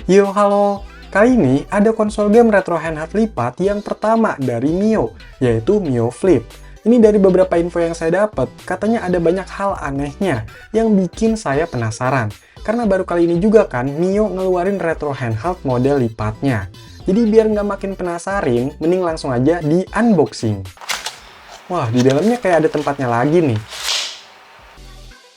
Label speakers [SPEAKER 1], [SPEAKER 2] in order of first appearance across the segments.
[SPEAKER 1] Yo, halo! Kali ini ada konsol game retro handheld lipat yang pertama dari Mio, yaitu Mio Flip. Ini dari beberapa info yang saya dapat, katanya ada banyak hal anehnya yang bikin saya penasaran. Karena baru kali ini juga kan Mio ngeluarin retro handheld model lipatnya. Jadi biar nggak makin penasarin, mending langsung aja di unboxing. Wah, di dalamnya kayak ada tempatnya lagi nih.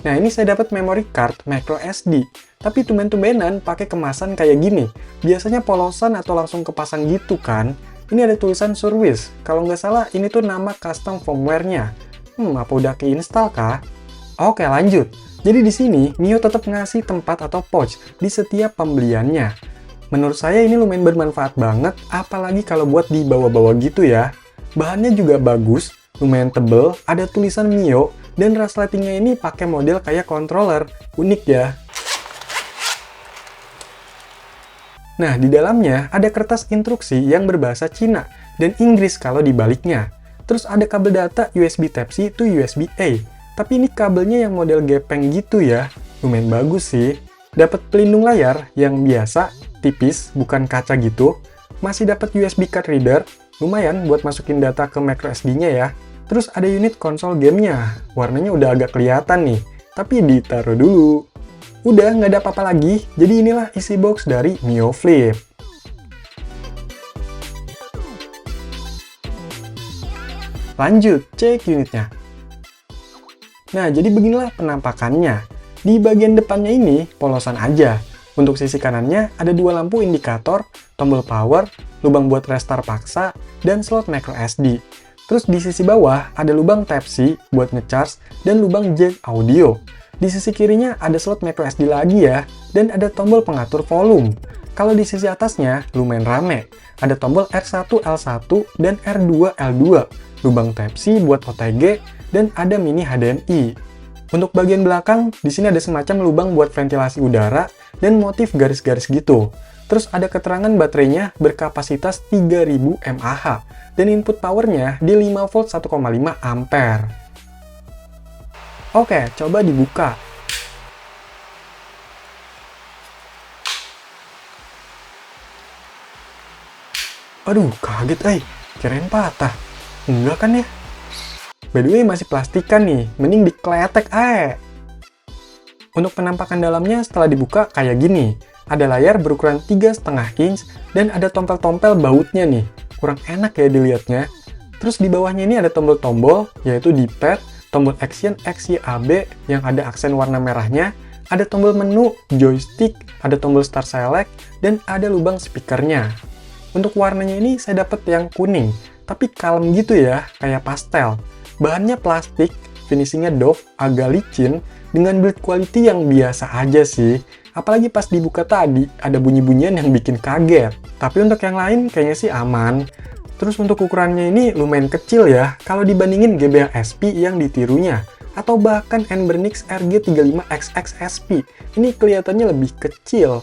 [SPEAKER 1] Nah, ini saya dapat memory card micro SD. Tapi tumben-tumbenan pakai kemasan kayak gini. Biasanya polosan atau langsung kepasang gitu kan. Ini ada tulisan Surwiz. Kalau nggak salah, ini tuh nama custom firmware-nya. Apa udah keinstall kah? Oke, lanjut. Jadi di sini, Mio tetap ngasih tempat atau pouch di setiap pembeliannya. Menurut saya ini lumayan bermanfaat banget, apalagi kalau buat dibawa-bawa gitu ya. Bahannya juga bagus, lumayan tebel, ada tulisan Mio, dan resletingnya ini pakai model kayak controller. Unik ya. Nah, di dalamnya ada kertas instruksi yang berbahasa Cina dan Inggris kalau dibaliknya. Terus ada kabel data USB Type-C to USB-A. Tapi ini kabelnya yang model gepeng gitu ya. Lumayan bagus sih. Dapat pelindung layar yang biasa, tipis, bukan kaca gitu. Masih dapat USB card reader, lumayan buat masukin data ke micro SD-nya ya. Terus ada unit konsol gamenya. Warnanya udah agak kelihatan nih. Tapi ditaruh dulu. Udah, nggak ada apa-apa lagi, jadi inilah isi box dari Mio Flip. Lanjut, cek unitnya. Nah, jadi beginilah penampakannya. Di bagian depannya ini, polosan aja. Untuk sisi kanannya, ada dua lampu indikator, tombol power, lubang buat restart paksa, dan slot micro SD. Terus di sisi bawah, ada lubang Type-C buat ngecharge, dan lubang jack audio. Di sisi kirinya ada slot micro SD lagi ya, dan ada tombol pengatur volume. Kalau di sisi atasnya, lumayan rame. Ada tombol R1, L1, dan R2, L2. Lubang Type-C buat OTG, dan ada mini HDMI. Untuk bagian belakang, di sini ada semacam lubang buat ventilasi udara, dan motif garis-garis gitu. Terus ada keterangan baterainya berkapasitas 3000 mAh, dan input powernya di 5 volt 1,5 ampere. Oke, coba dibuka. Aduh, kaget kirain patah. Enggak kan ya? By the way, masih plastikan nih, mending dikletek Untuk penampakan dalamnya setelah dibuka kayak gini. Ada layar berukuran 3,5 inch dan ada tompel-tompel bautnya nih. Kurang enak ya dilihatnya. Terus di bawahnya ini ada tombol-tombol, yaitu D-pad, tombol action XYAB yang ada aksen warna merahnya, ada tombol menu, joystick, ada tombol start select, dan ada lubang speakernya. Untuk warnanya ini saya dapat yang kuning, tapi kalem gitu ya, kayak pastel. Bahannya plastik, finishingnya doff, agak licin, dengan build quality yang biasa aja sih. Apalagi pas dibuka tadi, ada bunyi-bunyian yang bikin kaget. Tapi untuk yang lain kayaknya sih aman. Terus untuk ukurannya ini lumayan kecil ya, kalau dibandingin GBA SP yang ditirunya. Atau bahkan Anbernics RG35XX SP. Ini kelihatannya lebih kecil.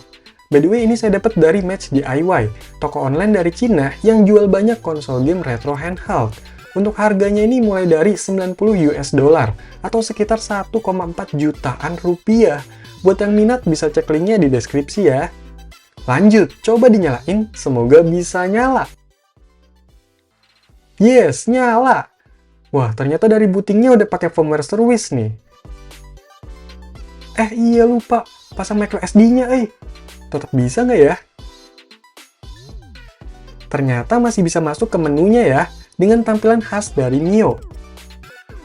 [SPEAKER 1] By the way, ini saya dapat dari Match DIY, toko online dari Cina yang jual banyak konsol game retro handheld. Untuk harganya ini mulai dari 90 US dollar atau sekitar 1,4 jutaan rupiah. Buat yang minat bisa cek linknya di deskripsi ya. Lanjut, coba dinyalain, semoga bisa nyala. Yes, nyala! Wah, ternyata dari bootingnya udah pakai firmware Surwiz nih. Iya lupa, pasang micro SD-nya Tetap bisa nggak ya? Ternyata masih bisa masuk ke menunya ya, dengan tampilan khas dari Mio.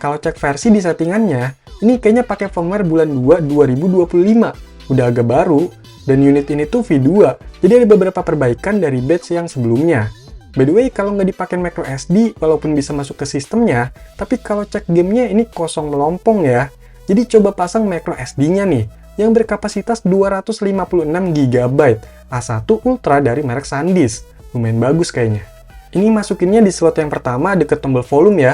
[SPEAKER 1] Kalau cek versi di settingannya, ini kayaknya pakai firmware bulan 2 2025. Udah agak baru, dan unit ini tuh V2, jadi ada beberapa perbaikan dari batch yang sebelumnya. By the way, kalau nggak dipakai micro SD, walaupun bisa masuk ke sistemnya, tapi kalau cek gamenya ini kosong melompong ya. Jadi coba pasang micro SD-nya nih, yang berkapasitas 256 GB, A1 Ultra dari merek SanDisk. Lumayan bagus kayaknya. Ini masukinnya di slot yang pertama deket tombol volume ya.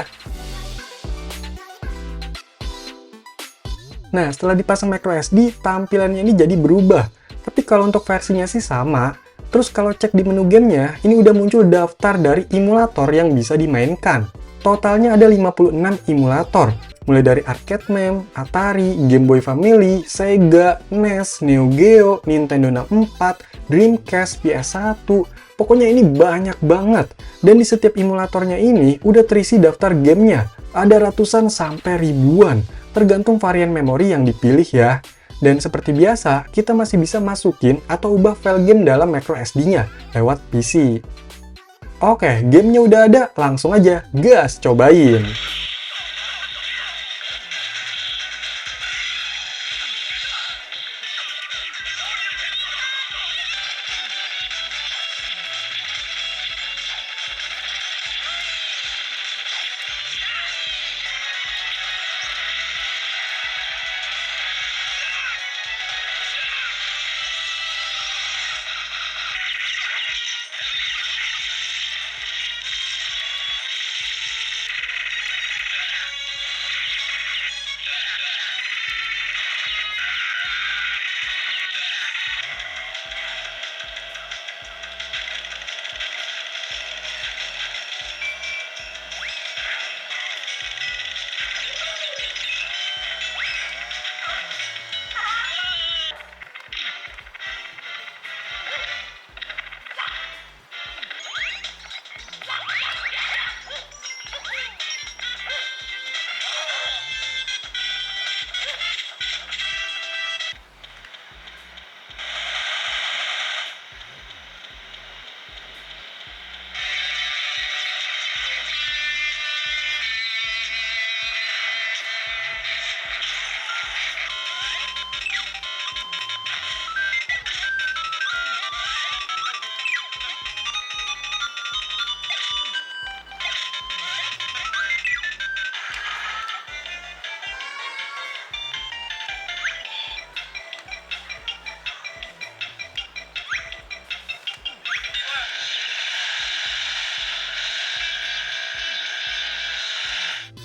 [SPEAKER 1] Nah, setelah dipasang micro SD, tampilannya ini jadi berubah. Tapi kalau untuk versinya sih sama. Terus kalau cek di menu gamenya, ini udah muncul daftar dari emulator yang bisa dimainkan. Totalnya ada 56 emulator, mulai dari Arcade Meme, Atari, Game Boy Family, Sega, NES, Neo Geo, Nintendo 64, Dreamcast, PS1, pokoknya ini banyak banget. Dan di setiap emulatornya ini udah terisi daftar gamenya. Ada ratusan sampai ribuan, tergantung varian memori yang dipilih ya. Dan seperti biasa, kita masih bisa masukin atau ubah file game dalam micro SD-nya lewat PC. Oke, gamenya udah ada, langsung aja gas cobain.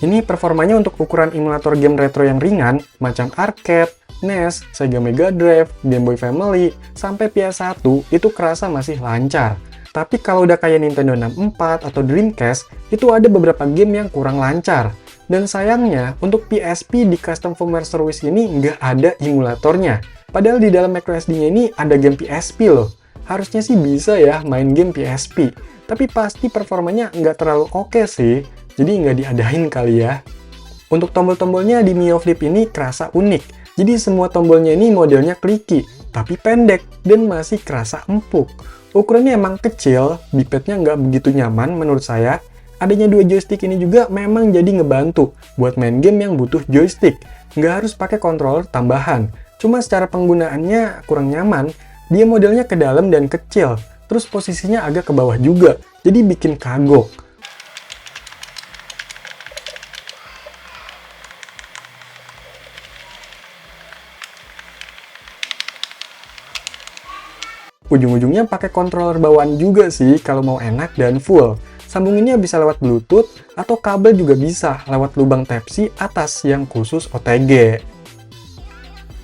[SPEAKER 1] Ini performanya untuk ukuran emulator game retro yang ringan, macam arcade, NES, Sega Mega Drive, Game Boy Family, sampai PS1 itu kerasa masih lancar. Tapi kalau udah kayak Nintendo 64 atau Dreamcast, itu ada beberapa game yang kurang lancar. Dan sayangnya, untuk PSP di Custom Firmware Service ini nggak ada emulatornya. Padahal di dalam microSD-nya ini ada game PSP loh. Harusnya sih bisa ya main game PSP. Tapi pasti performanya nggak terlalu oke sih. Jadi nggak diadain kali ya. Untuk tombol-tombolnya di Mio Flip ini kerasa unik. Jadi semua tombolnya ini modelnya kliki, tapi pendek dan masih kerasa empuk. Ukurannya emang kecil, D-pad-nya nggak begitu nyaman menurut saya. Adanya dua joystick ini juga memang jadi ngebantu buat main game yang butuh joystick. Nggak harus pakai controller tambahan. Cuma secara penggunaannya kurang nyaman. Dia modelnya ke dalam dan kecil, terus posisinya agak ke bawah juga, jadi bikin kagok. Ujung-ujungnya pakai controller bawaan juga sih kalau mau enak dan full. Sambunginnya bisa lewat Bluetooth atau kabel juga bisa lewat lubang Type-C atas yang khusus OTG.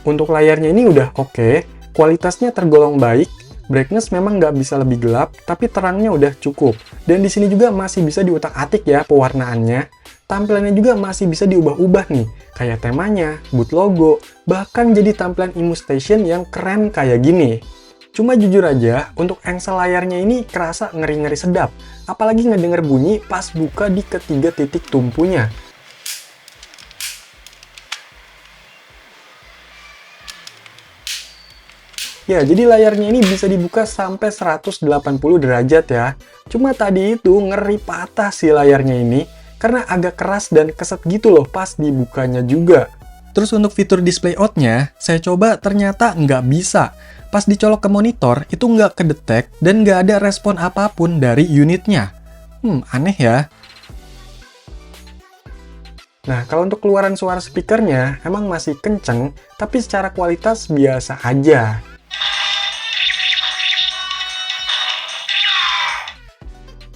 [SPEAKER 1] Untuk layarnya ini udah oke, kualitasnya tergolong baik, brightness memang nggak bisa lebih gelap, tapi terangnya udah cukup. Dan di sini juga masih bisa diutak-atik ya pewarnaannya. Tampilannya juga masih bisa diubah-ubah nih, kayak temanya, boot logo, bahkan jadi tampilan Emu Station yang keren kayak gini. Cuma jujur aja, untuk engsel layarnya ini kerasa ngeri-ngeri sedap. Apalagi ngedenger bunyi pas buka di ketiga titik tumpunya. Ya, jadi layarnya ini bisa dibuka sampai 180 derajat ya. Cuma tadi itu ngeri patah sih layarnya ini, karena agak keras dan keset gitu loh pas dibukanya juga. Terus untuk fitur display out-nya, saya coba ternyata nggak bisa. Pas dicolok ke monitor, itu nggak kedetek dan nggak ada respon apapun dari unitnya. Aneh ya. Nah, kalau untuk keluaran suara speakernya, emang masih kenceng, tapi secara kualitas biasa aja.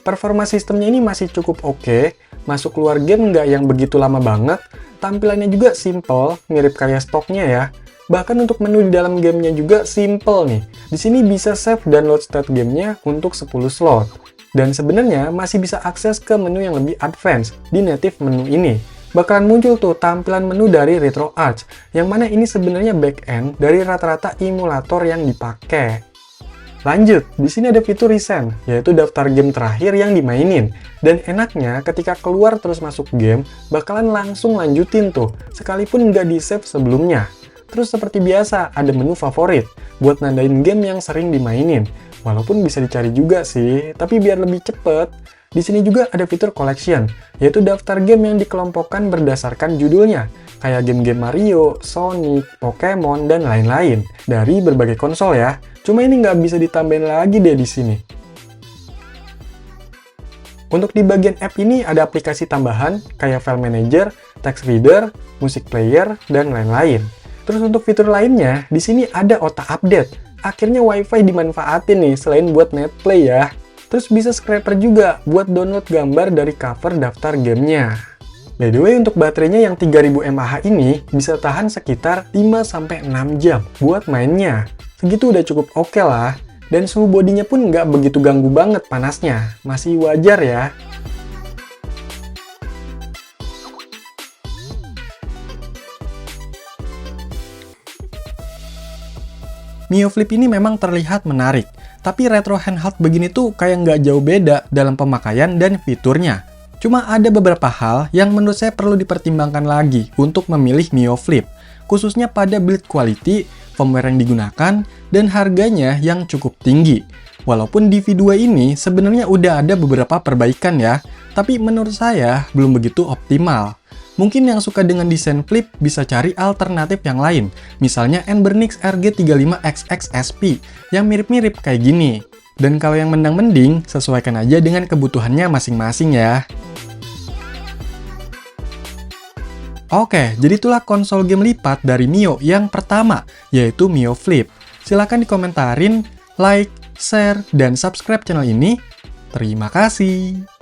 [SPEAKER 1] Performa sistemnya ini masih cukup oke, masuk keluar game nggak yang begitu lama banget, tampilannya juga simple, mirip kayak stoknya ya. Bahkan untuk menu di dalam gamenya juga simple nih. Di sini bisa save dan load state gamenya untuk 10 slot. Dan sebenarnya masih bisa akses ke menu yang lebih advance di native menu ini. Bakalan muncul tuh tampilan menu dari RetroArch, yang mana ini sebenarnya backend dari rata-rata emulator yang dipakai. Lanjut, di sini ada fitur recent, yaitu daftar game terakhir yang dimainin. Dan enaknya ketika keluar terus masuk game, bakalan langsung lanjutin tuh, sekalipun nggak di-save sebelumnya. Terus seperti biasa, ada menu favorit, buat nandain game yang sering dimainin. Walaupun bisa dicari juga sih, tapi biar lebih cepet. Di sini juga ada fitur collection, yaitu daftar game yang dikelompokkan berdasarkan judulnya, kayak game-game Mario, Sonic, Pokemon, dan lain-lain, dari berbagai konsol ya. Cuma ini nggak bisa ditambahin lagi deh di sini. Untuk di bagian app ini ada aplikasi tambahan kayak file manager, text reader, music player, dan lain-lain. Terus untuk fitur lainnya, di sini ada otak update. Akhirnya WiFi dimanfaatin nih selain buat netplay ya. Terus bisa scraper juga buat download gambar dari cover daftar gamenya. By the way, untuk baterainya yang 3000 mAh ini bisa tahan sekitar 5-6 jam buat mainnya. Segitu udah cukup oke lah. Dan suhu bodinya pun nggak begitu ganggu banget panasnya. Masih wajar ya. Mio Flip ini memang terlihat menarik. Tapi retro handheld begini tuh kayak nggak jauh beda dalam pemakaian dan fiturnya. Cuma ada beberapa hal yang menurut saya perlu dipertimbangkan lagi untuk memilih Mio Flip. Khususnya pada build quality, firmware yang digunakan, dan harganya yang cukup tinggi. Walaupun di V2 ini sebenarnya udah ada beberapa perbaikan ya, tapi menurut saya belum begitu optimal. Mungkin yang suka dengan desain flip bisa cari alternatif yang lain, misalnya Anbernic RG35XX SP yang mirip-mirip kayak gini. Dan kalau yang mendang-mending, sesuaikan aja dengan kebutuhannya masing-masing ya. Oke, jadi itulah konsol game lipat dari Mio yang pertama, yaitu Mio Flip. Silahkan dikomentarin, like, share, dan subscribe channel ini. Terima kasih.